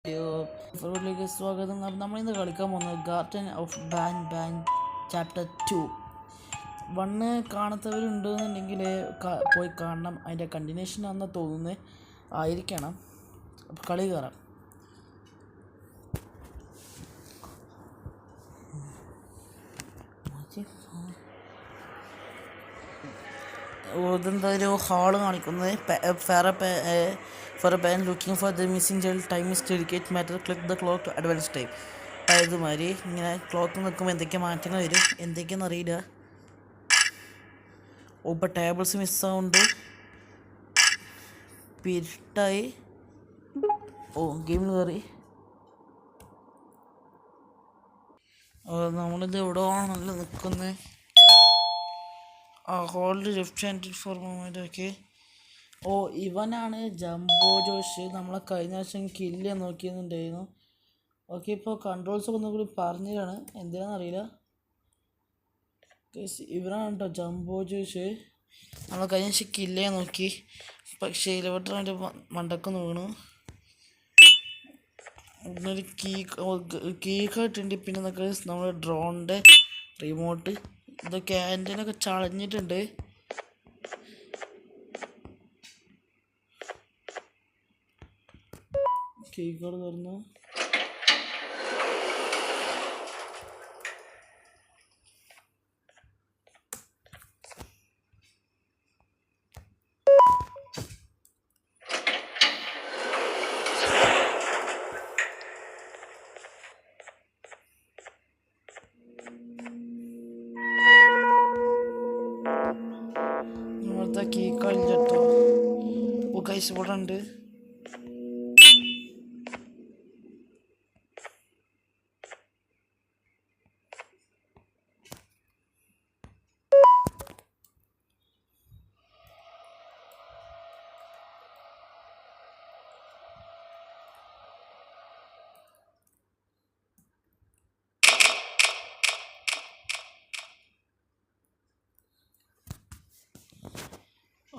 ഫോറിലേക്ക് സ്വാഗതം. നമ്മൾ ഇന്ന് കളിക്കാൻ പോകുന്നത് ഗാർഡൻ ഓഫ് ബാൻ ചാപ്റ്റർ 2. 1 കാണാത്തവരുണ്ടെന്നുണ്ടെങ്കിൽ പോയി കാണണം. അതിൻ്റെ കണ്ടിന്യൂഷൻ ആണെന്ന് തോന്നുന്നത് ആയിരിക്കണം. അപ്പോൾ കളി കയറാം. ഇതെന്താ ഒരു ഹാള് കാണിക്കുന്നത്. For a ban looking for the missing child, time is dedicate matter, click the clock to advance time. അതുമാതിരി ഇങ്ങനെ ക്ലോക്ക് നിൽക്കുമ്പോൾ എന്തൊക്കെ മാറ്റങ്ങൾ വരും, എന്തൊക്കെയാണെന്ന് അറിയില്ല. ഇപ്പോൾ ടേബിൾസ് മിസ്സാവുണ്ട്. പിരിട്ടായി. ഗെയിമിൽ കയറി. നമ്മളിത് എവിടെ ആണല്ലോ നിൽക്കുന്നത്. Hold left hand four moment. Okay. ഇവനാണ് ജംബോ ജോഷ്. നമ്മളെ കഴിഞ്ഞ വർഷം കില്ല് ചെയ്യാൻ നോക്കിയെന്നുണ്ടായിരുന്നു. ഓക്കെ, ഇപ്പോൾ കൺട്രോൾസ് ഒക്കെ ഒന്നും കൂടി പറഞ്ഞതാണ്, എന്തിനാണെന്നറിയില്ല. ഇവനാണ് കേട്ടോ ജംബോ ജോഷ്. നമ്മളെ കഴിഞ്ഞ വർഷം കില്ല് ചെയ്യാൻ നോക്കി, പക്ഷേ ഇലവട്ടർ അതിൻ്റെ മണ്ടക്കൊന്ന് വീണു. ഒരു കീ കാട്ടുണ്ട്. പിന്നെ എന്നൊക്കെ നമ്മുടെ ഡ്രോണിൻ്റെ റിമോട്ട്, ഇതൊക്കെ ആൻറ്റനൊക്കെ ചളഞ്ഞിട്ടുണ്ട്. കീ കാർഡ് തുറന്നു. ഇവിടുത്തെ കീ കാർഡ് കേട്ടോ. ഗൈസ് ഇവിടെ ഉണ്ട്.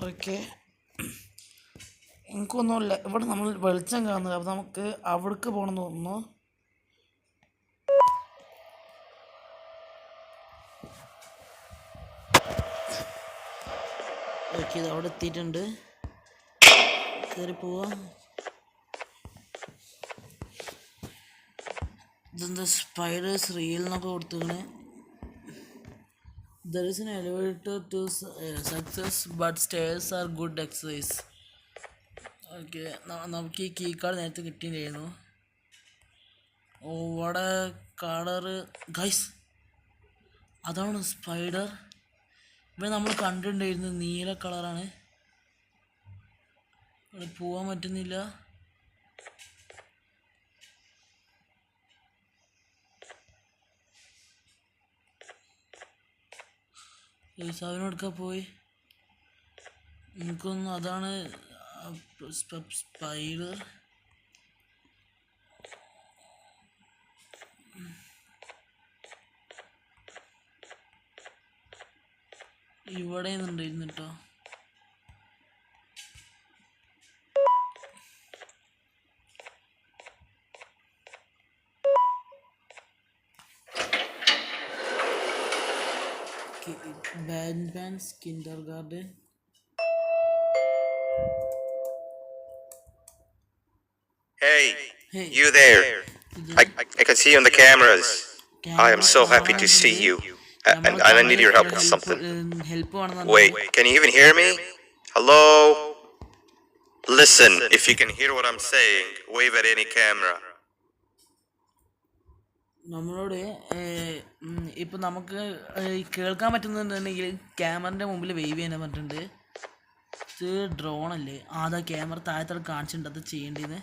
ഓക്കെ, എനിക്കൊന്നുമില്ല. ഇവിടെ നമ്മൾ വെളിച്ചം കാണുന്നത്. അപ്പം നമുക്ക് അവിടേക്ക് പോകണമെന്ന് തോന്നുന്നു. ഓക്കെ, ഇത് അവിടെ എത്തിയിട്ടുണ്ട്. കയറി പോവാ. ഇതെന്താ സ്പൈഡേഴ്സ് റീൽ എന്നൊക്കെ കൊടുത്തിങ്ങനെ. There is an elevator to success, but stairs are good exercise. Okay, നമുക്ക് ഈ കീ കാർഡ് നേരത്തെ കിട്ടിയിട്ടുണ്ടായിരുന്നു. ഇവിടെ കളറ് ഗൈസ്, അതാണ് സ്പൈഡർ. ഇവിടെ നമ്മൾ കണ്ടിട്ടുണ്ടായിരുന്നു, നീല കളറാണ്. ഇവിടെ പോവാൻ പറ്റുന്നില്ല. അവനോടൊക്കെ പോയി. എനിക്കൊന്നും അതാണ് സ്പൈഡർ. ഇവിടെ നിന്നുണ്ടായിരുന്നു കേട്ടോ. Ban's kindergarten. Hey, you there. I can see you on the cameras. I am so happy to see you. And I need your help with something. Wait, can you even hear me? Hello? Listen, if you can hear what I'm saying, wave at any camera. നമ്മളോട് ഇപ്പം നമുക്ക് കേൾക്കാൻ പറ്റുന്നുണ്ടെങ്കിൽ ക്യാമറൻ്റെ മുമ്പിൽ wave ചെയ്യാൻ പറഞ്ഞിട്ടുണ്ട്. ഇത് ഡ്രോണല്ലേ? അതാ ക്യാമറ താഴത്തോടെ കാണിച്ചിട്ടുണ്ട് അത് ചെയ്യേണ്ടത്.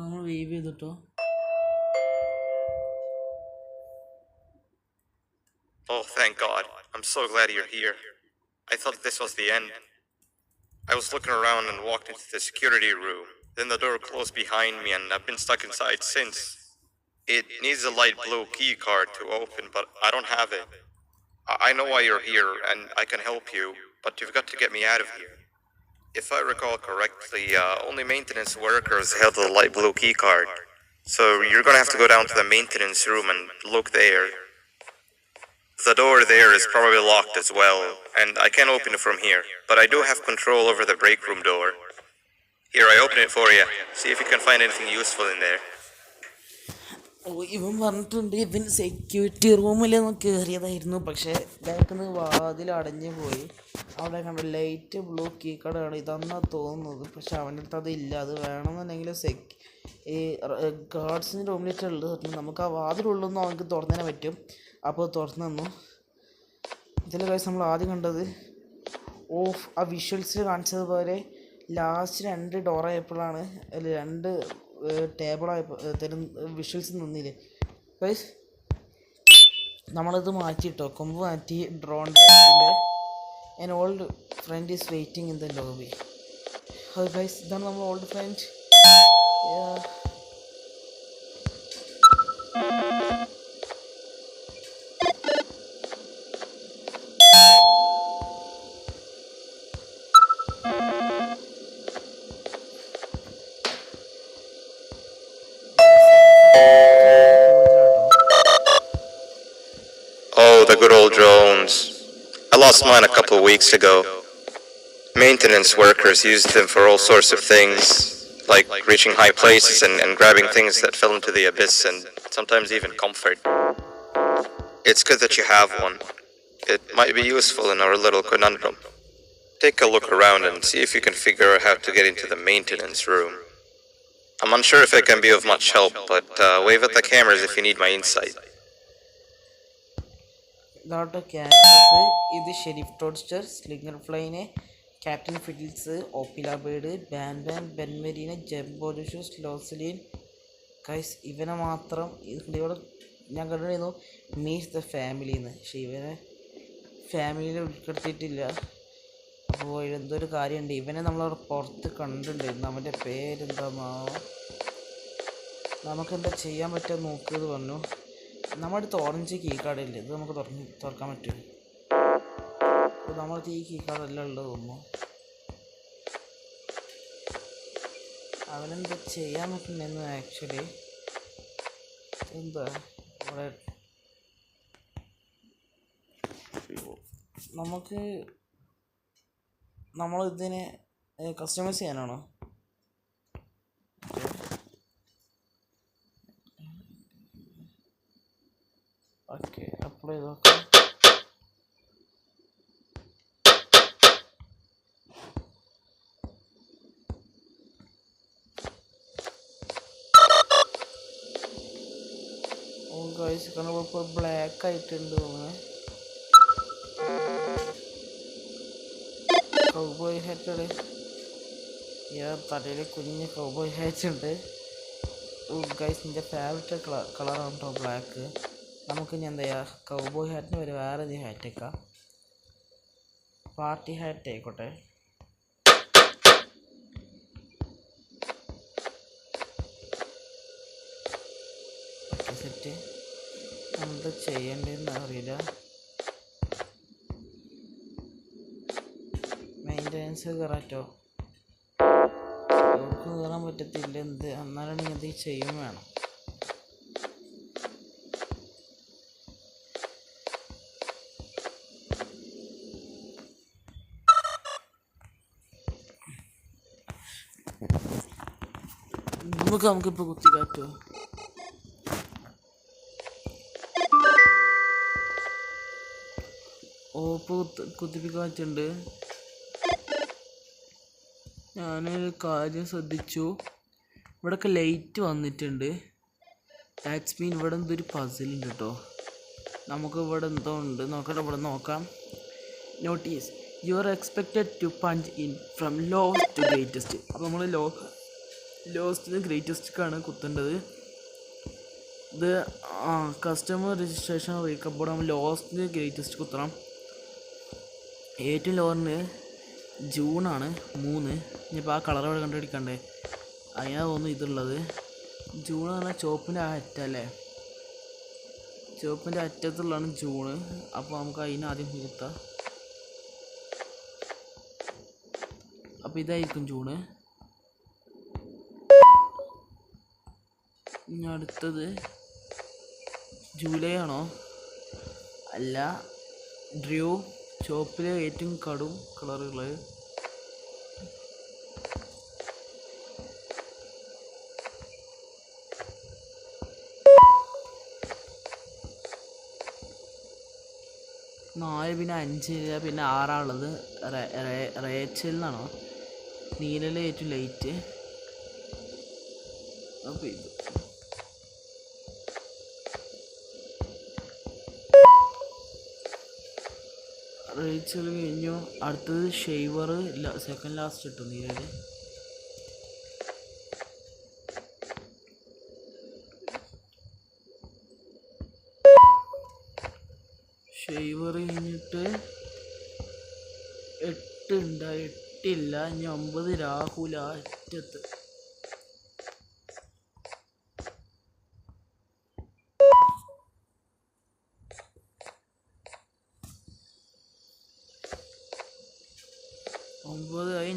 നമ്മൾ വേവ് ചെയ്തിട്ടോ. Oh, thank God. I'm so glad you're here. I thought this was the end. I was looking around and walked into the security room. Then the door closed behind me and I've been stuck inside since. It needs a light blue key card to open, but I don't have it. I know why you're here, and I can help you, but you've got to get me out of here. If I recall correctly, only maintenance workers have the light blue key card. So you're gonna have to go down to the maintenance room and look there. The door there is probably locked as well, and I can't open it from here, but I do have control over the break room door. Here, I open it for you. See if you can find anything useful in there. ഇവൻ പറഞ്ഞിട്ടുണ്ട് ഇവൻ security റൂമിലൊന്നും കയറിയതായിരുന്നു, പക്ഷേ ബാക്കിൽ വാതിൽ അടഞ്ഞു പോയി. അവിടെ കണ്ട ലൈറ്റ് ബ്ലൂ കീ കാർഡാണ് ഇതെന്നാണ് തോന്നുന്നത്, പക്ഷെ അവൻ്റെ അടുത്ത് അതില്ല. അത് വേണമെന്നുണ്ടെങ്കിൽ ഈ ഗാർഡ്സിൻ്റെ റൂമിലിട്ടുള്ളത് നമുക്ക് ആ വാതിലുള്ളൊന്നും അവർക്ക് തുറന്നതിനെ പറ്റും. അപ്പോൾ തുറന്നു തന്നു. ഇതിലെ കാര്യം നമ്മൾ ആദ്യം കണ്ടത് ആ വിഷ്വൽസിൽ കാണിച്ചതുപോലെ ലാസ്റ്റ് 2 ഡോറായപ്പോഴാണ്, അല്ല 2 ടേബിളായപ്പോൾ വിഷ്വൽസ് നിന്നില്ലേ ഗൈസ്. നമ്മളിത് മാറ്റിയിട്ടോ, കൊമ്പ് മാറ്റി. ഡ്രോണിൻ്റെ an old friend is waiting in the lobby. അത് ഗൈസ് ഇതാണ് നമ്മൾ old friend. Oh, the good old drones. I lost mine a couple of weeks ago. Maintenance workers used them for all sorts of things, like reaching high places and grabbing things that fell into the abyss, and sometimes even comfort. It's good that you have one. It might be useful in our little conundrum. Take a look around and see if you can figure out how to get into the maintenance room. I'm unsure if it can be of much help, but wave at the cameras if you need my insight. ഇതാട്ടോ characters. ഇത് Sheriff Toadster, Slinger Flynn, Captain Fiddles, Opila Bird, ബെൻമെരീനെ, Jumbo Josh, ലോസലീൻ. Guys ഇവനെ മാത്രം ഇവിടെ ഞാൻ കണ്ടിരുന്നു meet the ഫാമിലിന്ന്, പക്ഷെ ഇവനെ ഫാമിലിയിൽ ഉൾപ്പെടുത്തിയിട്ടില്ല. അപ്പോൾ എന്തോ കാര്യമുണ്ട്. ഇവനെ നമ്മളവിടെ പുറത്ത് കണ്ടിട്ടുണ്ടായിരുന്നു. അവൻ്റെ പേരെന്താണോ, നമുക്കെന്താ ചെയ്യാൻ പറ്റുക നോക്കിയത് പറഞ്ഞു. നമ്മുടെ അടുത്ത് ഓറഞ്ച് കീ കാർഡില്ലേ, ഇത് നമുക്ക് തുറക്കാൻ പറ്റും. അപ്പോൾ നമ്മളടുത്ത് ഈ കീ കാർഡെല്ലാം ഉള്ളത് തോന്നുന്നു. അവനെന്താ ചെയ്യാൻ പറ്റുന്നെന്ന് ആക്ച്വലി എന്താ ഇവിടെ നമുക്ക് നമ്മളിതിനെ കസ്റ്റമൈസ് ചെയ്യാനാണോ? ഓക്കെ, അപ്ലൈ ചെയ്ത് നോക്കാം. ഗൈസ് കാരണം ഇപ്പോൾ ബ്ലാക്ക് ആയിട്ടുണ്ട് തോന്നുന്നത്. കൗബോയ് ഹാറ്റ് തലയിൽ കുഞ്ഞ് കൗബോയ് ഹാറ്റ് ഉണ്ട്. ഗൈസ് എൻ്റെ ഫേവററ്റ് കളറാണ് കേട്ടോ ബ്ലാക്ക്. നമുക്ക് ഇനി എന്താ ചെയ്യുക, കൗബോയ് ഹാറ്റിന് വരെ വേറെ ഏത് ഹാറ്റ് വെക്കാം. പാർട്ടി ഹാറ്റ് ആയിക്കോട്ടെ. Okay set. എന്താ ചെയ്യേണ്ടതെന്ന് അറിയില്ല. മെയിൻ്റനൻസ് കയറാറ്റോ, അവർക്ക് കയറാൻ പറ്റത്തില്ല. എന്നാലാണ് ഇത് ചെയ്യും വേണം. നമുക്കിപ്പോൾ കുത്തി കാറ്റോ. ഓപ്പ് കുത്തിപ്പിക്കാൻ പറ്റുന്നുണ്ട്. ഞാനൊരു കാര്യം ശ്രദ്ധിച്ചു, ഇവിടെയൊക്കെ ലൈറ്റ് വന്നിട്ടുണ്ട്. ദാറ്റ്സ് മീൻ ഇവിടെ എന്തൊരു പസിലുണ്ട് കേട്ടോ. നമുക്ക് ഇവിടെ എന്തോ ഉണ്ട് നോക്കട്ടെ, ഇവിടെ നോക്കാം. Notice you are expected to punch in from lost to greatest. അപ്പോൾ നമ്മൾ ലോസ്റ്റിന് ഗ്രേറ്റസ്റ്റ്ക്കാണ് കുത്തേണ്ടത്. ഇത് കസ്റ്റമർ രജിസ്ട്രേഷൻ റീക്കപ്പോൾ നമ്മൾ ലോസ്റ്റിന് ഗ്രേറ്റസ്റ്റ് കുത്തണം. ഏറ്റവും ലോറിന് ജൂണാണ് 3. ഇനിയിപ്പോൾ ആ കളർ അവിടെ കണ്ടുപിടിക്കണ്ടേ, അതിനാ തോന്നുന്നു ഇതുള്ളത്. ജൂൺ എന്ന് പറഞ്ഞാൽ ചുവപ്പിൻ്റെ അറ്റല്ലേ, ചുവപ്പിൻ്റെ അറ്റത്തുള്ളതാണ് ജൂണ്. അപ്പോൾ നമുക്ക് അതിന് ആദ്യം കുത്താം. അപ്പോൾ ഇതായിരിക്കും ജൂണ്. ഇനി അടുത്തത് ജൂലൈ ആണോ? അല്ല, ഡ്രൂ, ചുവപ്പിലെ ഏറ്റവും കടും കളറുകൾ. നാല്, പിന്നെ 5, പിന്നെ 6 റേച്ചൽ എന്നാണോ? നീലയിലെ ഏറ്റവും ലൈറ്റ്. അപ്പോൾ ഇത് റേച്ചൽ കഴിഞ്ഞു. അടുത്തത് ഷെയ്വർ, സെക്കൻഡ് ലാസ്റ്റ് ഇട്ടു നീലയിൽ. ഷെയ്വർ കഴിഞ്ഞിട്ട് 8 ഉണ്ടായി, 8 ഇല്ല. ഇനി 9 രാഹുല അറ്റത്ത്.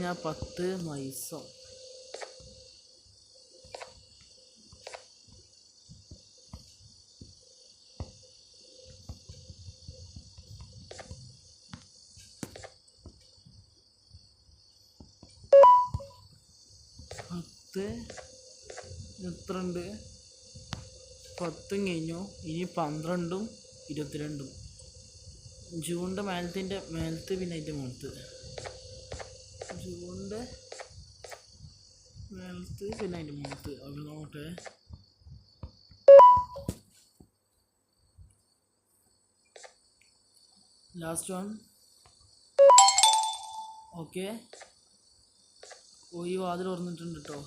ഞാൻ 10 മൈസം. എത്രണ്ട്? 10 കഴിഞ്ഞു. ഇനി 12ഉം 22ഉം. ജൂണിൻ്റെ മേലത്ത് പിന്നെ അതിൻ്റെ മുഖത്ത്. ജൂണിൻ്റെ മേലത്ത് പിന്നെ അതിൻ്റെ മുഖത്ത്. അത് നോക്കട്ടെ. Last one. ഓക്കെ. ഈ വാതിൽ തുറന്നിട്ടുണ്ട് കേട്ടോ.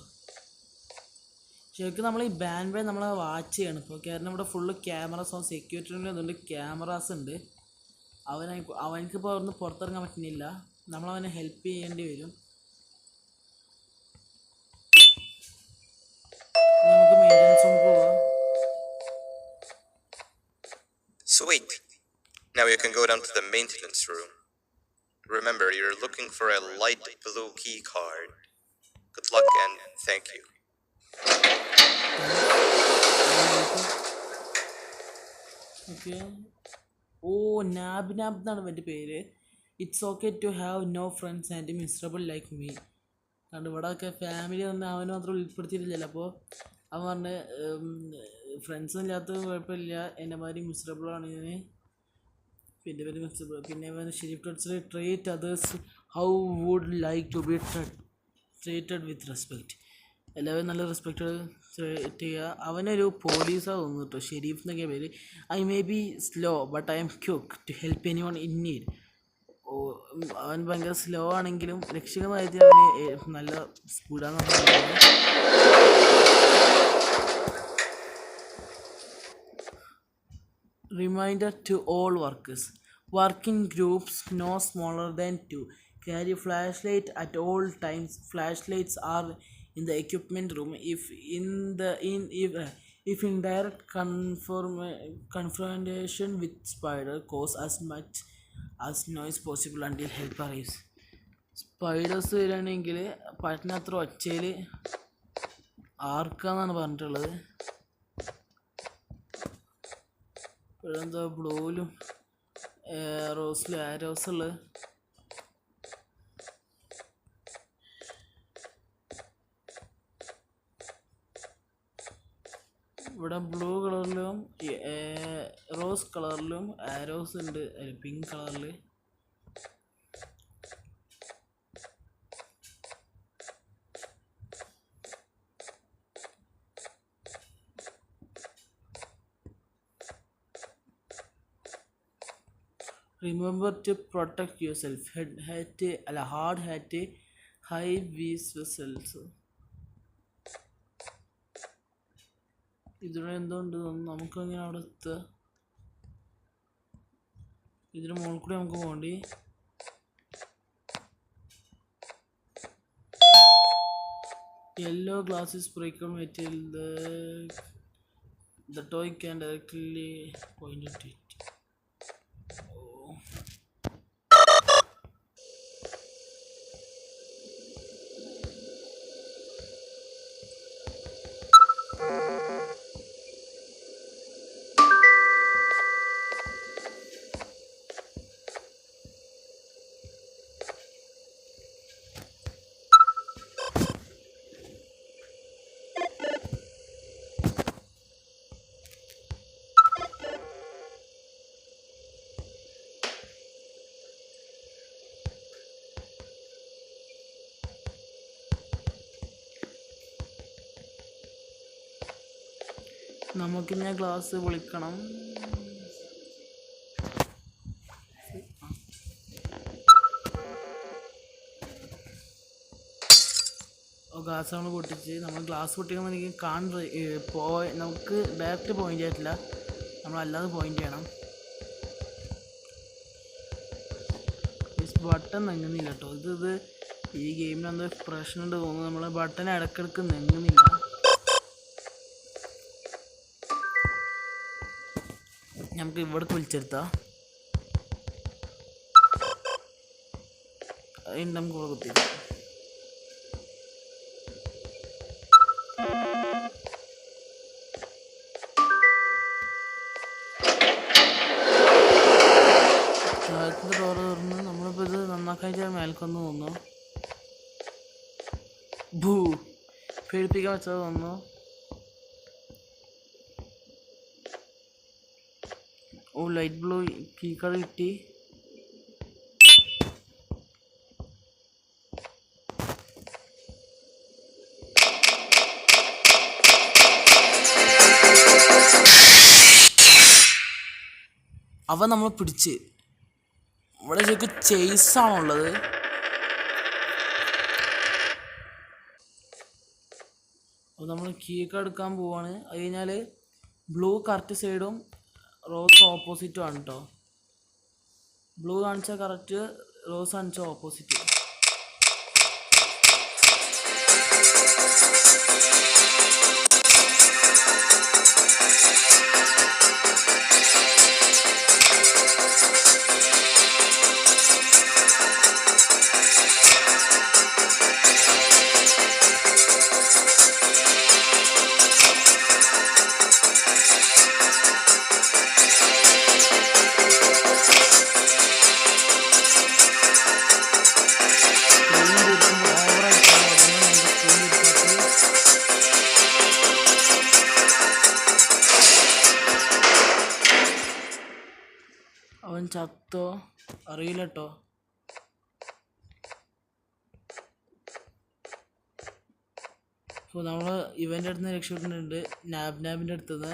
ശരിക്കും നമ്മൾ ഈ ബാൻ ബൈ നമ്മളെ വാച്ച് ചെയ്യണം ഇപ്പോൾ. കാരണം ഇവിടെ ഫുള്ള് ക്യാമറാസ്, സെക്യൂരിറ്റി അതുകൊണ്ട് ക്യാമറാസ് ഉണ്ട്. അവനക്കിപ്പോൾ അവിടുന്ന് പുറത്തിറങ്ങാൻ പറ്റുന്നില്ല. നമ്മളവനെ ഹെൽപ്പ് ചെയ്യേണ്ടി വരും. നമുക്ക് മെയിൻ്റനൻസ് റൂമിൽ പോവാം. Sweet. Now you can go down to the maintenance room. Remember, you're looking for a light blue key card. Good luck and thank you. Okay. Oh, Nab എന്നാണ് എൻ്റെ പേര്. It's okay to have no friends and miserable like me. കാരണം ഇവിടെയൊക്കെ family തന്നെ അവന് മാത്രം ഉൾപ്പെടുത്തിയിട്ടില്ലല്ലോ. അപ്പോൾ അവൻ പറഞ്ഞ് ഫ്രണ്ട്സും ഇല്ലാത്തത് കുഴപ്പമില്ല, എൻ്റെ മാതിരി മിസറബിളാണ് ഞാൻ. പിന്നെ പേര് മിസറബിൾ. പിന്നെ Sheriff treat others how would like to be treated with respect. എല്ലാവരും നല്ല റെസ്പെക്റ്റ് ചെയ്യുക. അവനൊരു പോലീസാണ് തോന്നുന്നു കേട്ടോ, ഷെരീഫ് എന്നൊക്കെ പേര്. I may be slow but I'm quick to help anyone in need. അവൻ ഭയങ്കര സ്ലോ ആണെങ്കിലും രക്ഷിക്കുന്ന കാര്യത്തിൽ അവന് നല്ല സ്പീഡാന്ന് പറഞ്ഞത്. Reminder to all workers. Work in groups no smaller than 2. Carry flashlight at all times. Flashlights are in the equipment room. If in direct confrontation with spider, cause as much as noise possible until help arrives. Spiders വരികയാണെങ്കിൽ പറ്റുന്നത്ര ഒച്ചയിൽ ആർക്കാന്നാണ് പറഞ്ഞിട്ടുള്ളത്. ഇപ്പോഴെന്താ ബ്ലൂവിലും റോസിലും ആരോസുള്ളത്. ഇവിടെ blue കളറിലും rose കളറിലും arrows ഉണ്ട്, pink കളറിൽ. Remember to protect yourself. Hard hat, high vis vessels. ഇതിന് എന്തുകൊണ്ട് നമുക്ക് അങ്ങനെ അവിടെ എത്തുക? ഇതിന് മുകളിൽ കൂടി നമുക്ക് പോകണ്ടി. Yellow glass is breakable material. The toy can directly point at it. Oh. നമുക്കിന്നെ ഗ്ലാസ് പൊളിക്കണം. ഗ്ലാസ് നമ്മൾ പൊട്ടിച്ച് നമ്മൾ ഗ്ലാസ് പൊട്ടിക്കുമ്പോൾ എനിക്ക് നമുക്ക് ഡയറക്റ്റ് പോയിൻ്റ് ആയിട്ടില്ല, നമ്മളല്ലാതെ പോയിൻ്റ് ചെയ്യണം. ബട്ടൺ നെങ്ങുന്നില്ല കേട്ടോ. ഇത് ഈ ഗെയിമിൽ എന്തോ പ്രശ്നമുണ്ട് തോന്നുന്നു. നമ്മൾ ബട്ടൺ ഇടയ്ക്കിടയ്ക്ക് നെങ്ങുന്നില്ല. നമുക്ക് ഇവിടെ വലിച്ചെടുത്താൽ അതിന് നമുക്ക് ഇവിടെ കുത്തി താഴത്തെ ഡോറ് തുറന്ന് നമ്മളിപ്പോൾ ഇത് നന്നാക്കായിട്ട് മേൽക്കൊന്ന് തോന്നുന്നു. പേടിപ്പിക്കാൻ വെച്ചത് തോന്നുന്നു. ലൈറ്റ് ബ്ലൂ കീ കാർഡ് കിട്ടി. അവ നമ്മൾ പിടിച്ച് ഇവിടെ ശരിക്കും ചേസാണുള്ളത്. അപ്പോൾ നമ്മൾ കീ കാർഡ് എടുക്കാൻ പോവാണ്. അത് കഴിഞ്ഞാൽ ബ്ലൂ കറക്റ്റ് സൈഡും റോസ് ഓപ്പോസിറ്റും ആണ് കേട്ടോ. ബ്ലൂ കാണിച്ചാൽ കറക്റ്റ്, റോസ് കാണിച്ചാൽ ഓപ്പോസിറ്റ്. അവൻ ചത്തോ അറിയില്ല കേട്ടോ. അപ്പോൾ നമ്മൾ ഇവൻ്റെ അടുത്ത് നിന്ന് രക്ഷപ്പെട്ടിട്ടുണ്ട്, നാബിൻ്റെ അടുത്ത് നിന്ന്.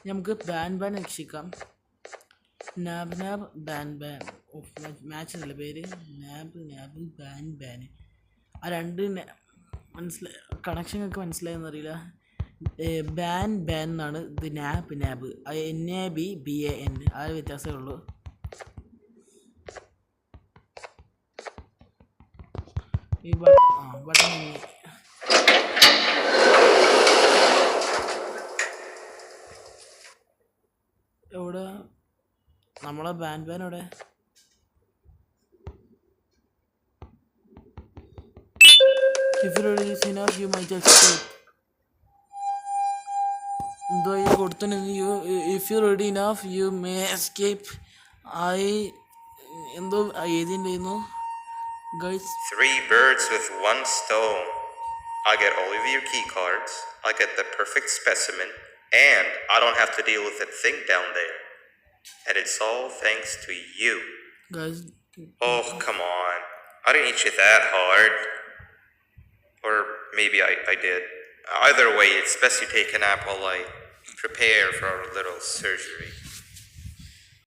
നമുക്ക് ബാൻ രക്ഷിക്കാം. നാബ് ബാൻ മാച്ചിനല്ല പേര്. നാബ് ബാൻ ആ രണ്ട് കണക്ഷനൊക്കെ മനസ്സിലായെന്നറിയില്ല. ബാൻ എന്നാണ്. ഇത് നാബ് NABBAN ആ ഒരു വ്യത്യാസമേ ഉള്ളൂ. ഈ ബട്ടൺ എവിടെ നമ്മളെ ബാൻ എവിടെ? If you ready enough, you might escape. If you're ready enough, you may escape. Guys. 3 birds with 1 stone. I get all of your key cards. I get the perfect specimen, and I don't have to deal with that thing down there. And it's all thanks to you. Guys. Oh, come on. I didn't hit you that hard. Or maybe I did. Either way, it's best you take a nap while I prepare for our little surgery.